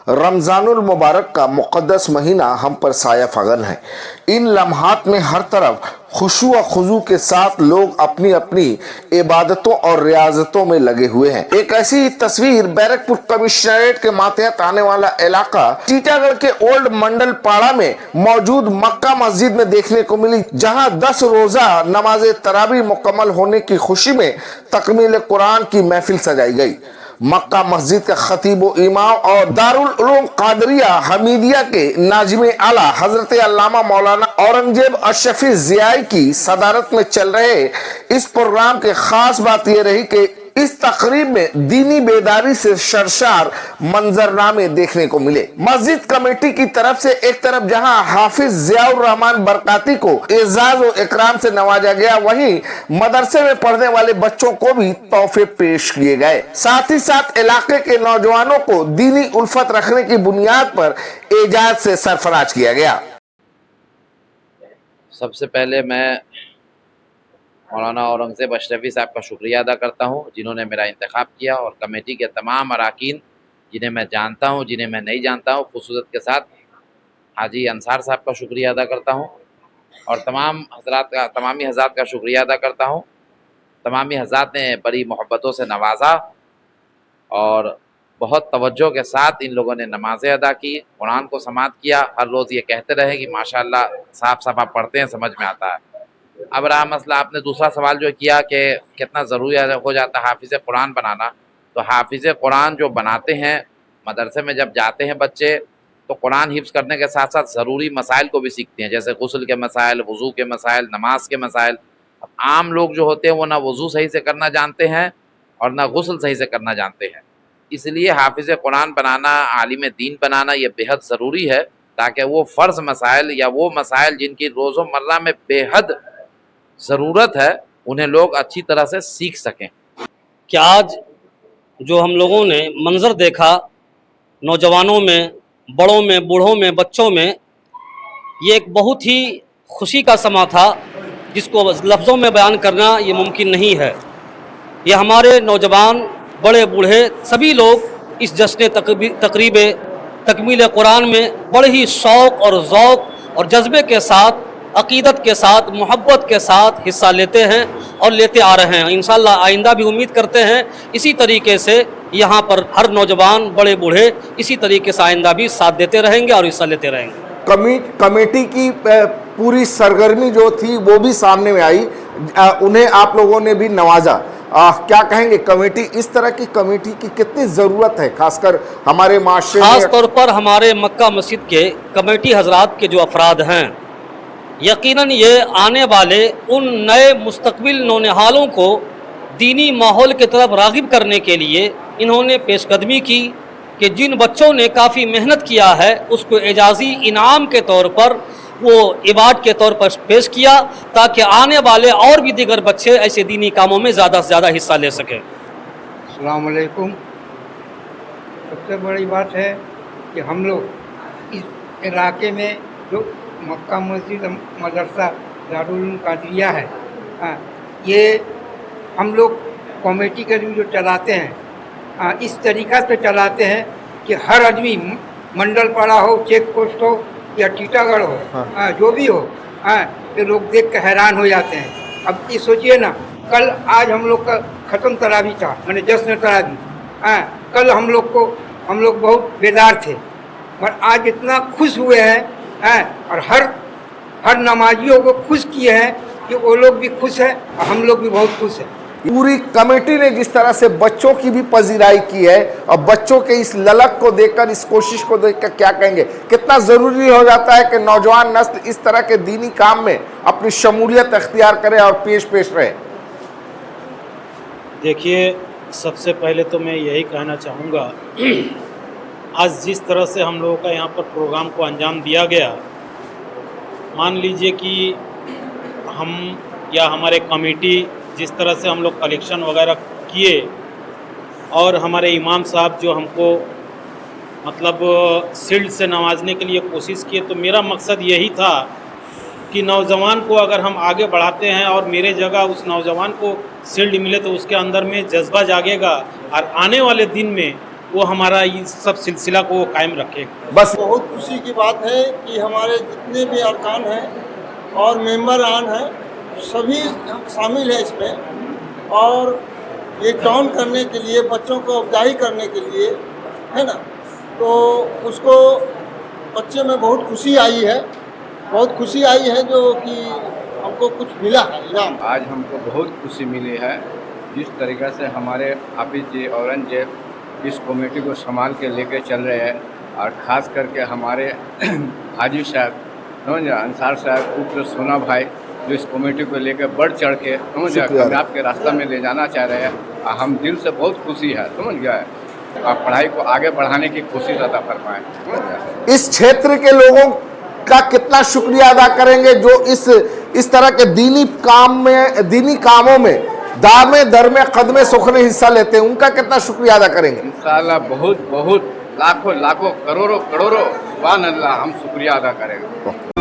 रमजानुल मुबारक का मुक़द्दस महीना हम पर साया फगन है। इन लम्हात में हर तरफ खुशू व खुजू के साथ लोग अपनी अपनी इबादतों और रियाजतों में लगे हुए हैं। एक ऐसी तस्वीर बैरकपुर कमिश्नरेट के मातहत आने वाला इलाका टीटागढ़ के ओल्ड मंडल पाड़ा में मौजूद मक्का मस्जिद में देखने को मिली, जहां 10 रोजा नमाज तरावी मुकम्मल होने की खुशी में तकमील कुरान की महफिल सजाई गई। मक्का मस्जिद के खतीब इमाम और दारुल उलूम कादरिया हमीदिया के नाजिम आला हजरत अल्लामा मौलाना औरंगजेब अशरफी ज़ियाई की सदारत में चल रहे इस प्रोग्राम के खास बात यह रही कि इस तकरीब में दीनी बेदारी से सरशार मंजरनामे देखने को मिले। मस्जिद कमेटी की तरफ से एक तरफ जहां हाफिज ज़ियाउर रहमान बरकाती को एजाज और इकराम से नवाजा गया, वहीं मदरसे में पढ़ने वाले बच्चों को भी तोहफे पेश किए गए। साथ ही साथ इलाके के नौजवानों को दीनी उल्फत रखने की बुनियाद पर एजाज से सरफराज किया गया। सबसे पहले मैं मौलाना औरंगजेब अशरफी साहब का शुक्रिया अदा करता हूँ, जिन्होंने मेरा इंतखाब किया, और कमेटी के तमाम अरकान, जिन्हें मैं जानता हूँ, जिन्हें मैं नहीं जानता हूँ, खुसूसियत के साथ हाजी अंसार साहब का शुक्रिया अदा करता हूँ, और तमामी हज़रात का शुक्रिया अदा करता हूँ। तमामी हज़रात ने बड़ी मोहब्बतों से नवाजा और बहुत तवज्जो के साथ इन लोगों ने नमाज़ें अदा की, कुरान को समाअत किया। हर रोज़ ये कहते रहे कि माशाअल्लाह साफ साफ आप पढ़ते हैं, समझ में आता है। अब रहा मसला, आपने दूसरा सवाल जो किया कि कितना ज़रूरी हो जाता है हाफिज़ कुरान बनाना, तो हाफिज़ कुरान जो बनाते हैं मदरसे में जब जाते हैं बच्चे, तो कुरान हिफ्ज़ करने के साथ साथ ज़रूरी मसाइल को भी सीखते हैं, जैसे गुस्ल के मसाइल, वज़ू के मसाइल, नमाज के मसाइल। अब आम लोग जो होते हैं वो ना वज़ू सही से करना जानते हैं और ना गुस्ल सही से करना जानते हैं, इसलिए हाफिज़ कुरान बनाना, आलिम दीन बनाना ये बेहद ज़रूरी है, ताकि वो फ़र्ज़ मसाइल या वो मसाइल जिनकी रोज़मर्रा में बेहद ज़रूरत है, उन्हें लोग अच्छी तरह से सीख सकें। कि आज जो हम लोगों ने मंज़र देखा, नौजवानों में, बड़ों में, बूढ़ों में, बच्चों में, ये एक बहुत ही खुशी का समा था जिसको लफ्ज़ों में बयान करना ये मुमकिन नहीं है। ये हमारे नौजवान, बड़े बूढ़े सभी लोग इस जश्न तकरीब तकमील कुरान में बड़े ही शौक़ और ज़ौक़ और जज्बे के साथ, अक़ीदत के साथ, मोहब्बत के साथ हिस्सा लेते हैं और लेते आ रहे हैं। इंशाअल्लाह आइंदा भी उम्मीद करते हैं इसी तरीके से यहाँ पर हर नौजवान, बड़े बूढ़े इसी तरीके से आइंदा भी साथ देते रहेंगे और हिस्सा लेते रहेंगे। कमेटी की पूरी सरगर्मी जो थी वो भी सामने में आई, उन्हें आप लोगों ने भी नवाजा। क्या कहेंगे, कमेटी, इस तरह की कमेटी की कितनी ज़रूरत है, खासकर हमारे माशरे में? ख़ास तौर पर हमारे मक्का मस्जिद के कमेटी हजरात के जो अफराद हैं, यकीनन ये आने वाले उन नए मुस्तकबिल नौनिहालों को दीनी माहौल की तरफ राग़िब करने के लिए इन्होंने पेशकदमी की कि जिन बच्चों ने काफ़ी मेहनत किया है उसको एजाज़ी इनाम के तौर पर वो इवार्ड के तौर पर पेश किया, ताकि आने वाले और भी दीगर बच्चे ऐसे दीनी कामों में ज़्यादा से ज़्यादा हिस्सा ले सकें। अस्सलाम वालेकुम। सबसे बड़ी बात है कि हम लोग इस इलाके में जो मक्का मस्जिद मदरसा दारुल उलूम कादरिया है, ये हम लोग कमेटी के जो चलाते हैं, इस तरीक़ा से चलाते हैं कि हर आदमी, मंडल पाड़ा हो, चेक पोस्ट हो या टीटागढ़ हो, जो भी हो, ये लोग देख कर हैरान हो जाते हैं। अब ये सोचिए ना, कल आज हम लोग का ख़त्म तरावी था, मैंने जश्न तरावी, कल हम लोग बहुत बेदार थे, पर आज इतना खुश हुए हैं, और हर नमाजियों को खुश किए हैं कि वो लोग भी खुश हैं और हम लोग भी बहुत खुश हैं। पूरी कमेटी ने जिस तरह से बच्चों की भी पजीराई की है, और बच्चों के इस ललक को देखकर, इस कोशिश को देखकर क्या कहेंगे, कितना ज़रूरी हो जाता है कि नौजवान नस्ल इस तरह के दीनी काम में अपनी शमूलियत अख्तियार करे और पेश रहे? देखिए, सबसे पहले तो मैं यही कहना चाहूँगा, आज जिस तरह से हम लोगों का यहाँ पर प्रोग्राम को अंजाम दिया गया, मान लीजिए कि हम या हमारे कमेटी जिस तरह से हम लोग कलेक्शन वगैरह किए, और हमारे इमाम साहब जो हमको मतलब शील्ड से नवाजने के लिए कोशिश किए, तो मेरा मकसद यही था कि नौजवान को अगर हम आगे बढ़ाते हैं और मेरे जगह उस नौजवान को शील्ड मिले तो उसके अंदर में जज्बा जागेगा, और आने वाले दिन में वो हमारा इस सब सिलसिला को वो कायम रखे। बस बहुत खुशी की बात है कि हमारे जितने भी अरकान हैं और मेंबरान हैं सभी शामिल हैं इसमें, और ये टाउन करने के लिए, बच्चों को अफजाई करने के लिए, है ना, तो उसको बच्चे में बहुत खुशी आई है, बहुत खुशी आई है जो कि हमको कुछ मिला है इनाम। आज हमको बहुत खुशी मिली है जिस तरीक़े से हमारे हाफिज जी औरंगजेब इस कमेटी को संभाल के लेके चल रहे हैं, और ख़ास करके हमारे हाजी साहब समझ अंसार साहब पुत्र सोना भाई जो इस कमेटी को लेकर बढ़ चढ़ के समझ कामयाब के रास्ता में ले जाना चाह रहे हैं। हम दिल से बहुत खुशी है, समझ गए, और पढ़ाई को आगे बढ़ाने की कोशिश अदा फरमाएं। इस क्षेत्र के लोगों का कितना शुक्रिया अदा करेंगे जो इस तरह के दीनी कामों में दामे दरमे कदमे सुखने हिस्सा लेते हैं, उनका कितना शुक्रिया अदा करेंगे? इंशाअल्लाह बहुत बहुत लाखों लाखों करोड़ों करोड़ों सुभान अल्लाह हम शुक्रिया अदा करेंगे।